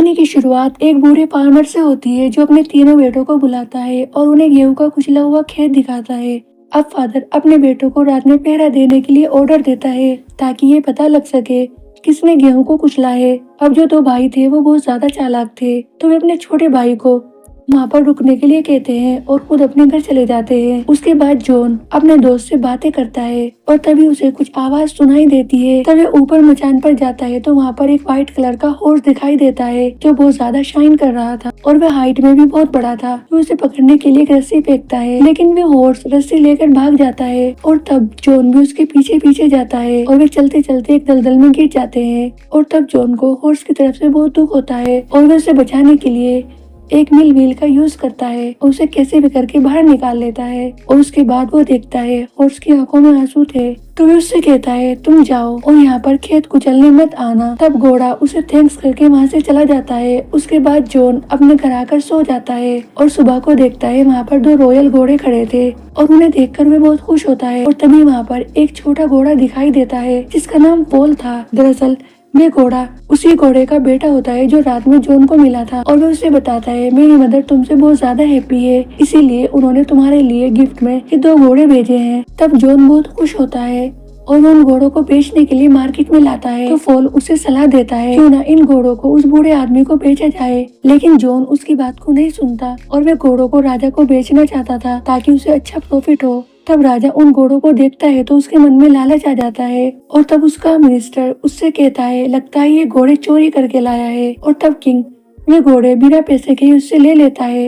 कहानी की शुरुआत एक बूढ़े फार्मर से होती है जो अपने तीनों बेटों को बुलाता है और उन्हें गेहूं का कुचला हुआ खेत दिखाता है। अब फादर अपने बेटों को रात में पहरा देने के लिए ऑर्डर देता है ताकि ये पता लग सके किसने गेहूं को कुचला है। अब जो दो भाई थे वो बहुत ज्यादा चालाक थे, तो वे अपने छोटे भाई को वहाँ पर रुकने के लिए कहते हैं और खुद अपने घर चले जाते हैं। उसके बाद जॉन अपने दोस्त से बातें करता है और तभी उसे कुछ आवाज सुनाई देती है। तब वो ऊपर मचान पर जाता है तो वहाँ पर एक व्हाइट कलर का हॉर्स दिखाई देता है जो बहुत ज्यादा शाइन कर रहा था और वह हाइट में भी बहुत बड़ा था। वो उसे पकड़ने के लिए एक रस्सी फेंकता है, लेकिन वह हॉर्स रस्सी लेकर भाग जाता है और तब जॉन भी उसके पीछे पीछे जाता है और वे चलते चलते एक दलदल में गिर जाते हैं। और तब जॉन को हॉर्स की तरफ से बहुत दुख होता है और वह उसे बचाने के लिए एक मिल व्हील का यूज करता है और उसे कैसे भी करके बाहर निकाल लेता है। और उसके बाद वो देखता है और उसकी आंखों में आंसू थे, तो वो उससे कहता है तुम जाओ और यहाँ पर खेत कुचलने मत आना। तब घोड़ा उसे थैंक्स करके वहाँ से चला जाता है। उसके बाद जॉन अपने घर आकर सो जाता है और सुबह को देखता है वहाँ पर दो रॉयल घोड़े खड़े थे और उन्हें देखकर वे बहुत खुश होता है। और तभी वहाँ पर एक छोटा घोड़ा दिखाई देता है जिसका नाम पॉल था। दरअसल वे घोड़ा उसी घोड़े का बेटा होता है जो रात में जॉन को मिला था और वो उसे बताता है मेरी मदर तुमसे बहुत ज्यादा हैप्पी है, इसीलिए उन्होंने तुम्हारे लिए गिफ्ट में ये दो घोड़े भेजे हैं। तब जॉन बहुत खुश होता है और वो उन घोड़ों को बेचने के लिए मार्केट में लाता है। तो फॉल उसे सलाह देता है क्यों ना इन घोड़ों को उस बूढ़े आदमी को बेचा जाए, लेकिन जॉन उसकी बात को नहीं सुनता और वे घोड़ों को राजा को बेचना चाहता था ताकि उसे अच्छा प्रॉफिट हो। तब राजा उन घोड़ों को देखता है तो उसके मन में लालच आ जाता है और तब उसका मिनिस्टर उससे कहता है लगता है ये घोड़े चोरी करके लाया है। और तब किंग वे घोड़े बिना पैसे के उससे ले लेता है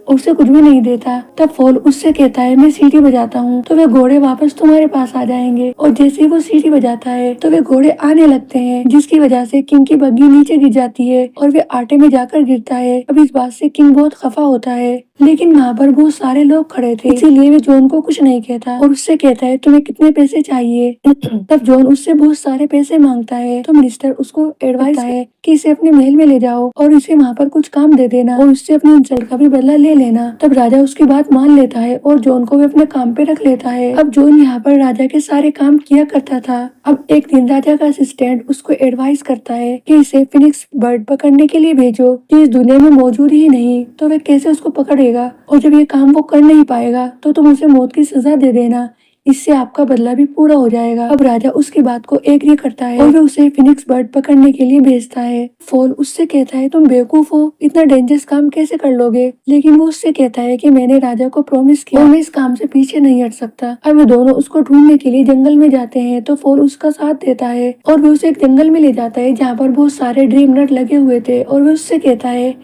और उसे कुछ भी नहीं देता। तब फॉल उससे कहता है मैं सीटी बजाता हूँ तो वे घोड़े वापस तुम्हारे पास आ जाएंगे। और जैसे ही वो सीटी बजाता है तो वे घोड़े आने लगते हैं, जिसकी वजह से किंग की बग्गी नीचे गिर जाती है और वे आटे में जाकर गिरता है। अब इस बात से किंग बहुत खफा होता है, लेकिन वहाँ पर बहुत सारे लोग खड़े थे, इसीलिए वे जॉन को कुछ नहीं कहता और उससे कहता है तुम्हें कितने पैसे चाहिए। तब जॉन उससे बहुत सारे पैसे मांगता है तो मिनिस्टर उसको एडवाइस है कि इसे अपने महल में ले जाओ और इसे वहाँ पर कुछ काम दे देना और उससे अपनी इंसल्ट का भी बदला ले लेना। तब राजा उसकी बात मान लेता है और जॉन को भी अपने काम पे रख लेता है। अब जॉन यहाँ पर राजा के सारे काम किया करता था। अब एक दिन राजा का असिस्टेंट उसको एडवाइस करता है कि इसे फिनिक्स बर्ड पकड़ने के लिए भेजो जो इस दुनिया में मौजूद ही नहीं, तो वे कैसे उसको पकड़ेगा और जब ये काम वो कर नहीं पाएगा तो तुम उसे मौत की सजा दे देना, इससे आपका बदला भी पूरा हो जाएगा। अब राजा उसकी बात को एग्री करता है और वे उसे फिनिक्स बर्ड पकड़ने के लिए भेजता है। फॉल उससे कहता है तुम बेवकूफ हो, इतना डेंजरस काम कैसे कर लोगे, लेकिन वो उससे कहता है कि मैंने राजा को प्रॉमिस किया और मैं इस काम से पीछे नहीं हट सकता। अब वे दोनों उसको ढूंढने के लिए जंगल में जाते हैं तो फॉल उसका साथ देता है और वो उसे एक जंगल में ले जाता है जहाँ पर बहुत सारे ड्रीम नट लगे हुए थे और वो उससे कहता है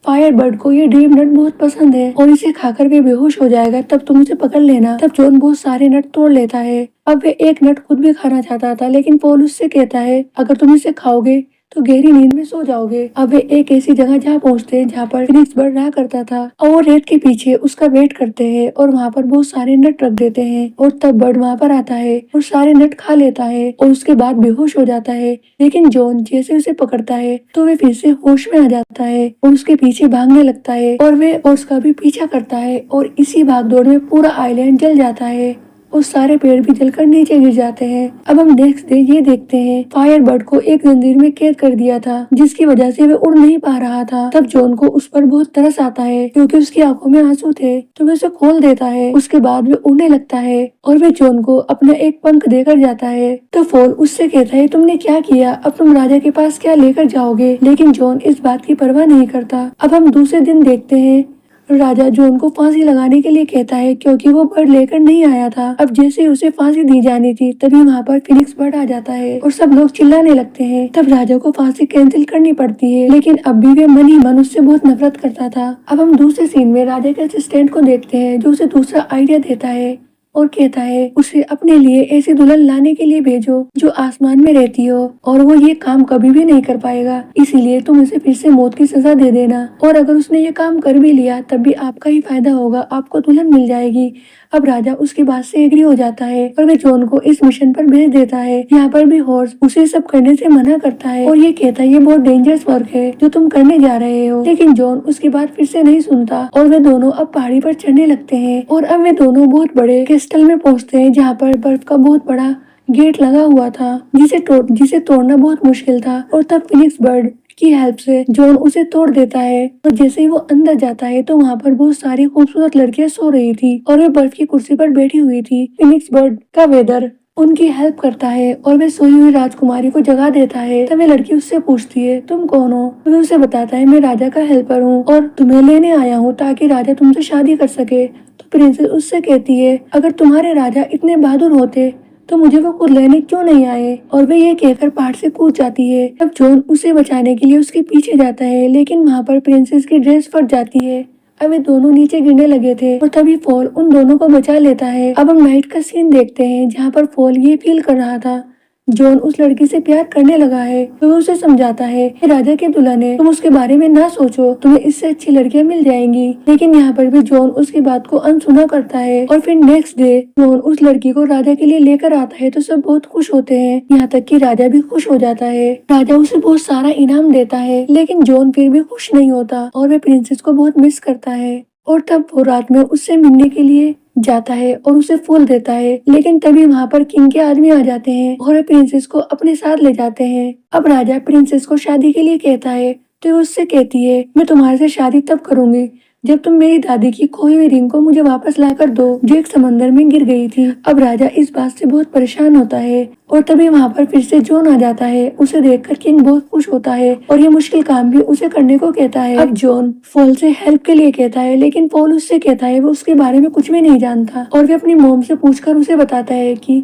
फायर बर्ड को ये ड्रीम नट बहुत पसंद है और इसे खाकर वे बेहोश हो जाएगा, तब तुम उसे पकड़ लेना। तब जॉन बहुत सारे नट तोड़ लेता है। अब वे एक नट खुद भी खाना चाहता था, लेकिन पॉल उससे कहता है अगर तुम इसे खाओगे तो गहरी नींद में सो जाओगे। अब वे एक ऐसी जगह जहाँ पहुँचते हैं जहाँ पर फिनिक्स बर्ड रहा करता था और वो रेत के पीछे उसका वेट करते हैं और वहाँ पर बहुत सारे नट रख देते हैं और तब बर्ड वहाँ पर आता है और सारे नट खा लेता है और उसके बाद बेहोश हो जाता है। लेकिन जॉन जैसे उसे पकड़ता है तो वे फिर से होश में आ जाता है और उसके पीछे भागने लगता है और वे उसका भी पीछा करता है और इसी भागदौड़ में पूरा आइलैंड जल जाता है और सारे पेड़ भी जलकर नीचे गिर जाते हैं। अब हम नेक्स्ट डे ये देखते हैं फायर बर्ड को एक जंजीर में कैद कर दिया था जिसकी वजह से वे उड़ नहीं पा रहा था। तब जॉन को उस पर बहुत तरस आता है क्योंकि उसकी आंखों में आंसू थे, तो वे उसे खोल देता है। उसके बाद वे उड़ने लगता है और वे जॉन को अपना एक पंख देकर जाता है। तो फॉल उससे कहता है तुमने क्या किया, अब तुम राजा के पास क्या लेकर जाओगे, लेकिन जॉन इस बात की परवाह नहीं करता। अब हम दूसरे दिन देखते हैं राजा जॉन को फांसी लगाने के लिए कहता है क्योंकि वो बर्ड लेकर नहीं आया था। अब जैसे ही उसे फांसी दी जानी थी तभी वहाँ पर फिनिक्स बर्ड आ जाता है और सब लोग चिल्लाने लगते हैं। तब राजा को फांसी कैंसिल करनी पड़ती है, लेकिन अब भी वे मन ही मन उससे बहुत नफरत करता था। अब हम दूसरे सीन में राजा के असिस्टेंट को देखते हैं जो उसे दूसरा आइडिया देता है और कहता है उसे अपने लिए ऐसी दुल्हन लाने के लिए भेजो जो आसमान में रहती हो और वो ये काम कभी भी नहीं कर पाएगा, इसीलिए तुम उसे फिर से मौत की सजा दे देना और अगर उसने ये काम कर भी लिया तब भी आपका ही फायदा होगा, आपको दुल्हन मिल जाएगी। अब राजा उसकी बात से एग्री हो जाता है और वे जॉन को इस मिशन पर भेज देता है। यहाँ पर भी हॉर्स उसे सब करने से मना करता है और ये कहता है ये बहुत डेंजरस वर्क है जो तुम करने जा रहे हो, लेकिन जॉन उसकी बात फिर से नहीं सुनता और वे दोनों अब पहाड़ी पर चढ़ने लगते हैं और अब वे दोनों बहुत बड़े क्रिस्टल में पहुँचते हैं जहाँ पर बर्फ का बहुत बड़ा गेट लगा हुआ था जिसे तोड़ना बहुत मुश्किल था। और तब फिनिक्स बर्ड की हेल्प से जॉन उसे तोड़ देता है और जैसे ही वो अंदर जाता है तो वहाँ पर बहुत सारी खूबसूरत लड़कियां सो रही थी और वे बर्फ की कुर्सी पर बैठी हुई थी। फिनिक्स बर्ड का वेदर उनकी हेल्प करता है और वे सोई हुई राजकुमारी को जगा देता है। तब वे लड़की उससे पूछती है तुम कौन हो? तो वे उसे बताता है मैं राजा का हेल्पर हूँ और तुम्हें लेने आया हूँ ताकि राजा तुमसे शादी कर सके। तो प्रिंसेस उससे कहती है अगर तुम्हारे राजा इतने बहादुर होते तो मुझे वो खुद लेने क्यों नहीं आए? और वे ये कहकर पहाड़ से कूद जाती है। तब जॉन उसे बचाने के लिए उसके पीछे जाता है लेकिन वहाँ पर प्रिंसेस की ड्रेस फट जाती है। अब वे दोनों नीचे गिरने लगे थे और तभी फॉल उन दोनों को बचा लेता है। अब हम नाइट का सीन देखते हैं जहाँ पर फॉल ये फील कर रहा था जॉन उस लड़की से प्यार करने लगा है। तो वो उसे समझाता है कि राजा के दुल्हन है, तुम उसके बारे में ना सोचो, तुम्हें इससे अच्छी लड़कियां मिल जाएंगी। लेकिन यहाँ पर भी जॉन उसकी बात को अनसुना करता है और फिर नेक्स्ट डे जॉन उस लड़की को राजा के लिए लेकर आता है तो सब बहुत खुश होते हैं, यहाँ तक कि राजा भी खुश हो जाता है। राजा उसे बहुत सारा इनाम देता है लेकिन जॉन फिर भी खुश नहीं होता और वे प्रिंसेस को बहुत मिस करता है। और तब वो रात में उससे मिलने के लिए जाता है और उसे फूल देता है लेकिन तभी वहाँ पर किंग के आदमी आ जाते हैं और वे प्रिंसेस को अपने साथ ले जाते हैं। अब राजा प्रिंसेस को शादी के लिए कहता है तो वो उससे कहती है मैं तुम्हारे से शादी तब करूंगी जब तुम मेरी दादी की खोई हुई रिंग को मुझे वापस लाकर दो जो एक समंदर में गिर गई थी। अब राजा इस बात से बहुत परेशान होता है और तभी वहाँ पर फिर से जॉन आ जाता है। उसे देखकर किंग बहुत खुश होता है और ये मुश्किल काम भी उसे करने को कहता है। अब जॉन फॉल से हेल्प के लिए कहता है लेकिन फॉल उससे कहता है वो उसके बारे में कुछ भी नहीं जानता और वे अपनी मोम से पूछकर उसे बताता है कि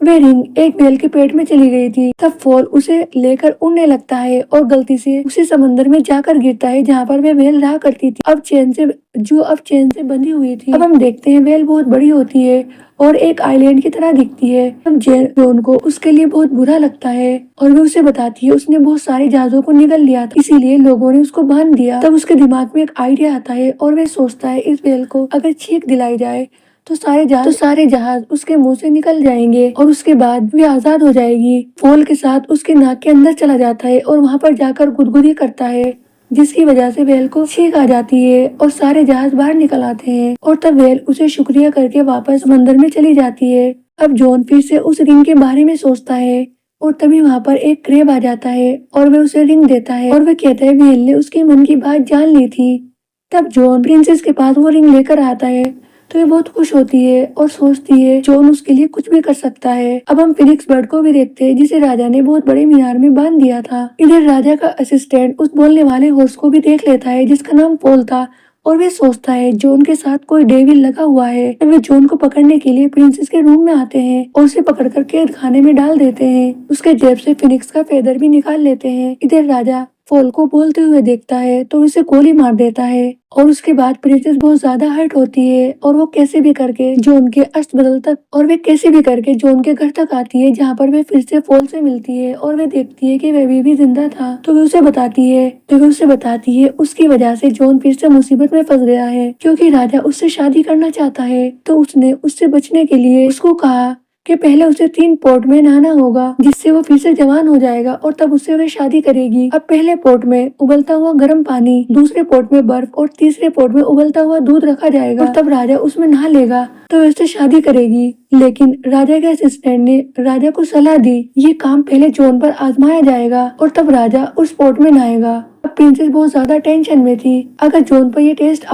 वे रिंग एक व्हेल के पेट में चली गई थी। तब फॉल उसे लेकर उड़ने लगता है और गलती से उसी समंदर में जाकर गिरता है जहाँ पर वे व्हेल रहा करती थी अब चेन से बंधी हुई थी। अब हम देखते हैं व्हेल बहुत बड़ी होती है और एक आइलैंड की तरह दिखती है। अब जॉन को उसके लिए बहुत बुरा लगता है और वे उसे बताती है उसने बहुत सारे जहाजों को निगल लिया था इसीलिए लोगों ने उसको बांध दिया। तब उसके दिमाग में एक आइडिया आता है और वे सोचता है इस व्हेल को अगर छींक दिलाई जाए तो सारे जहाज उसके मुंह से निकल जाएंगे और उसके बाद वे आजाद हो जाएगी। फॉल के साथ उसके नाक के अंदर चला जाता है और वहाँ पर जाकर गुदगुदी करता है जिसकी वजह से व्हेल को छींक आ जाती है और सारे जहाज बाहर निकल आते हैं और तब व्हेल उसे शुक्रिया करके वापस समंदर में चली जाती है। अब जॉन फिर से उस रिंग के बारे में सोचता है और तभी वहाँ पर एक क्रेब आ जाता है और वे उसे रिंग देता है और वे कहता है व्हेल ने उसके मन की बात जान ली थी। तब जॉन प्रिंसेस के पास वो रिंग लेकर आता है तो ये बहुत खुश होती है और सोचती है जॉन उसके लिए कुछ भी कर सकता है। अब हम फिनिक्स बर्ड को भी देखते हैं जिसे राजा ने बहुत बड़े मीनार में बांध दिया था। इधर राजा का असिस्टेंट उस बोलने वाले हॉर्स को भी देख लेता है जिसका नाम पोल था और वे सोचता है जॉन के साथ कोई डेविल लगा हुआ है। वे जॉन को पकड़ने के लिए प्रिंसेस के रूम में आते हैं और उसे पकड़कर कैद खाने में डाल देते हैं। उसके जेब से फिनिक्स का फेदर भी निकाल लेते हैं। इधर राजा फॉल को बोलते हुए देखता है तो उसे गोली मार देता है और उसके बाद प्रिंसेस बहुत ज्यादा हर्ट होती है और वो कैसे भी करके जॉन के घर तक आती है जहाँ पर वे फिर से फॉल से मिलती है और वे देखती है कि वह भी जिंदा था। तो वे उसे बताती है उसकी वजह से जॉन फिर से मुसीबत में फंस गया है क्योंकि राजा उससे शादी करना चाहता है। तो उसने उससे बचने के लिए उसको कहा कि पहले उसे 3 पोर्ट में नहाना होगा जिससे वो फिर से जवान हो जाएगा और तब उससे वे शादी करेगी। अब पहले पोर्ट में उबलता हुआ गर्म पानी, दूसरे पोर्ट में बर्फ और तीसरे पोर्ट में उबलता हुआ दूध रखा जाएगा और तब राजा उसमें नहा लेगा तो वे उससे शादी करेगी। लेकिन राजा के असिस्टेंट ने राजा को सलाह दी ये काम पहले जॉन पर आजमाया जाएगा और तब राजा उस पोर्ट में नहाएगा। अब प्रिंसेस बहुत ज्यादा टेंशन में थी। अगर जॉन पर ये टेस्ट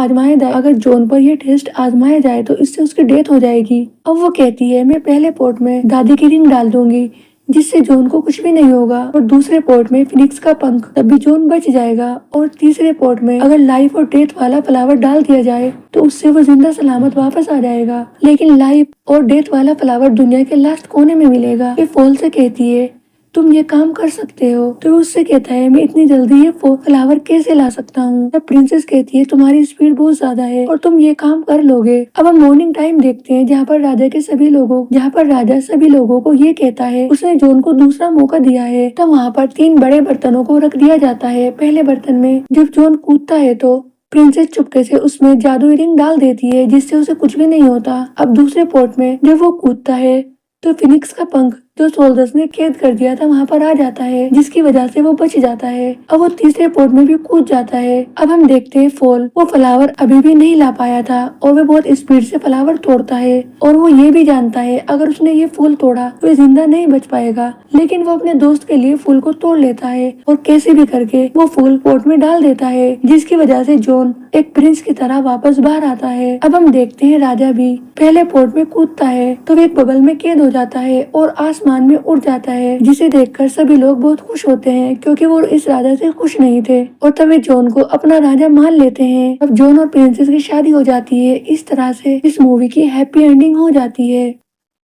आजमाया जाए तो इससे उसकी डेथ हो जाएगी। अब वो कहती है मैं पहले पोर्ट में दादी की रिंग डाल दूंगी जिससे जॉन को कुछ भी नहीं होगा और दूसरे पोर्ट में फिनिक्स का पंख तब भी जॉन बच जाएगा और तीसरे पोर्ट में अगर लाइफ और डेथ वाला फ्लावर डाल दिया जाए तो उससे वो जिंदा सलामत वापस आ जाएगा। लेकिन लाइफ और डेथ वाला फ्लावर दुनिया के लास्ट कोने में मिलेगा। ये फॉल से कहती है तुम ये काम कर सकते हो तो वो उससे कहता है मैं इतनी जल्दी ये फ्लावर कैसे ला सकता हूँ। तब प्रिंसेस कहती है तुम्हारी स्पीड बहुत ज्यादा है और तुम ये काम कर लोगे। अब हम मॉर्निंग टाइम देखते हैं जहाँ पर राजा सभी लोगों को ये कहता है उसने जॉन को दूसरा मौका दिया है। तब वहाँ पर 3 बड़े बर्तनों को रख दिया जाता है। पहले बर्तन में जब जॉन कूदता है तो प्रिंसेस चुपके से उसमें जादुई रिंग डाल देती है जिससे उसे कुछ भी नहीं होता। अब दूसरे पोर्ट में जब वो कूदता है तो फिनिक्स का पंख जो सोल्जर्स ने कैद कर दिया था वहां पर आ जाता है, जिसकी वजह से वो बच जाता है। अब वो तीसरे पोर्ट में भी कूद जाता है। अब हम देखते हैं फॉल, वो फ्लावर अभी भी नहीं ला पाया था और वो बहुत स्पीड से फ्लावर तोड़ता है और वो ये भी जानता है अगर उसने ये फूल तोड़ा तो ये जिंदा नहीं बच पाएगा, लेकिन वो अपने दोस्त के लिए फूल को तोड़ लेता है और कैसे भी करके वो फूल पोर्ट में डाल देता है, जिसकी वजह से जॉन एक प्रिंस की तरह वापस बाहर आता है। अब हम देखते हैं राजा भी पहले पोर्ट में कूदता है तो वो एक बबल में कैद हो जाता है और आसमान में उड़ जाता है, जिसे देखकर सभी लोग बहुत खुश होते हैं क्योंकि वो इस राजा से खुश नहीं थे और तभी जॉन को अपना राजा मान लेते हैं। अब जॉन और प्रिंसेस की शादी हो जाती है। इस तरह से इस मूवी की हैप्पी एंडिंग हो जाती है।